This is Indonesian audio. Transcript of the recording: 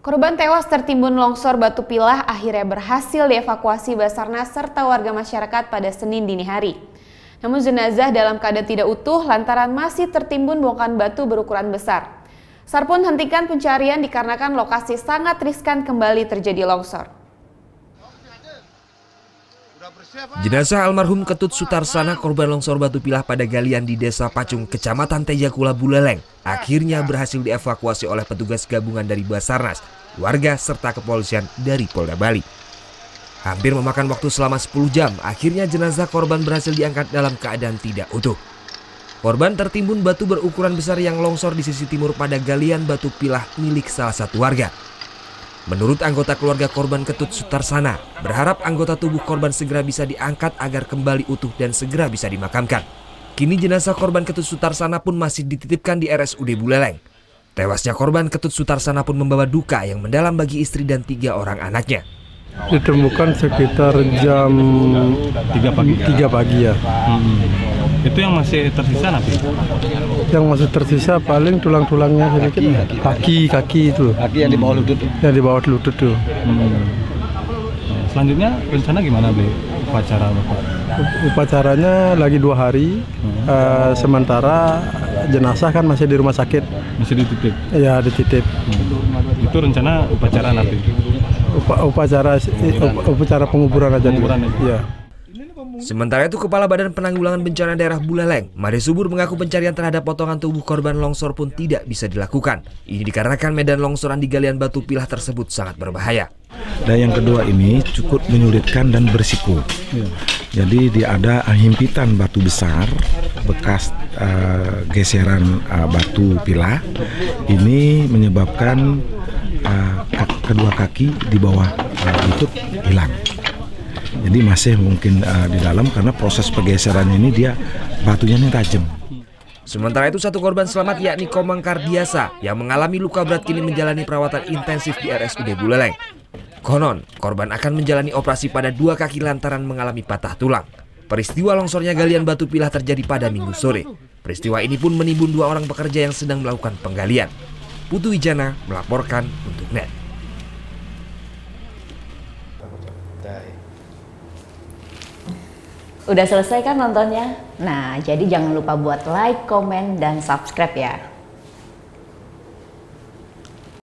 Korban tewas tertimbun longsor batu pilah akhirnya berhasil dievakuasi Basarnas serta warga masyarakat pada Senin dini hari. Namun jenazah dalam keadaan tidak utuh lantaran masih tertimbun bongkahan batu berukuran besar. SAR pun hentikan pencarian dikarenakan lokasi sangat riskan kembali terjadi longsor. Jenazah almarhum Ketut Sutarsana korban longsor batu pilah pada galian di Desa Pacung, Kecamatan Tejakula, Buleleng, akhirnya berhasil dievakuasi oleh petugas gabungan dari Basarnas, warga serta kepolisian dari Polda Bali. Hampir memakan waktu selama 10 jam, akhirnya jenazah korban berhasil diangkat dalam keadaan tidak utuh. Korban tertimbun batu berukuran besar yang longsor di sisi timur pada galian batu pilah milik salah satu warga. Menurut anggota keluarga korban Ketut Sutarsana, berharap anggota tubuh korban segera bisa diangkat agar kembali utuh dan segera bisa dimakamkan. Kini jenazah korban Ketut Sutarsana pun masih dititipkan di RSUD Buleleng. Tewasnya korban Ketut Sutarsana pun membawa duka yang mendalam bagi istri dan 3 orang anaknya. Ditemukan sekitar jam 3 pagi ya. Itu yang masih tersisa nanti? Yang masih tersisa paling tulang-tulangnya sedikit, kaki itu. Kaki yang di bawah lutut? Yang di bawah lutut tuh. Selanjutnya rencana gimana, Be? Upacara Bapak? Upacaranya lagi 2 hari, sementara jenazah kan masih di rumah sakit. Masih dititip? Iya, dititip. Itu rencana upacara nanti? Upacara penguburan aja dulu. Ya. Sementara itu, Kepala Badan Penanggulangan Bencana Daerah Buleleng, Made Subur, mengaku pencarian terhadap potongan tubuh korban longsor pun tidak bisa dilakukan. Ini dikarenakan medan longsoran di galian batu pilah tersebut sangat berbahaya. Dan yang kedua ini cukup menyulitkan dan berisiko. Jadi ada himpitan batu besar bekas geseran batu pilah. Ini menyebabkan kedua kaki di bawah lutut hilang. Jadi masih mungkin di dalam karena proses pergeserannya ini dia batunya ini tajam. Sementara itu, satu korban selamat yakni Komang Kardiasa yang mengalami luka berat kini menjalani perawatan intensif di RSUD Buleleng. Konon, korban akan menjalani operasi pada 2 kaki lantaran mengalami patah tulang. Peristiwa longsornya galian batu pilah terjadi pada Minggu sore. Peristiwa ini pun menimbun 2 orang pekerja yang sedang melakukan penggalian. Putu Wijana melaporkan untuk NET. Udah selesai kan nontonnya? Nah, jadi jangan lupa buat like, komen, dan subscribe ya.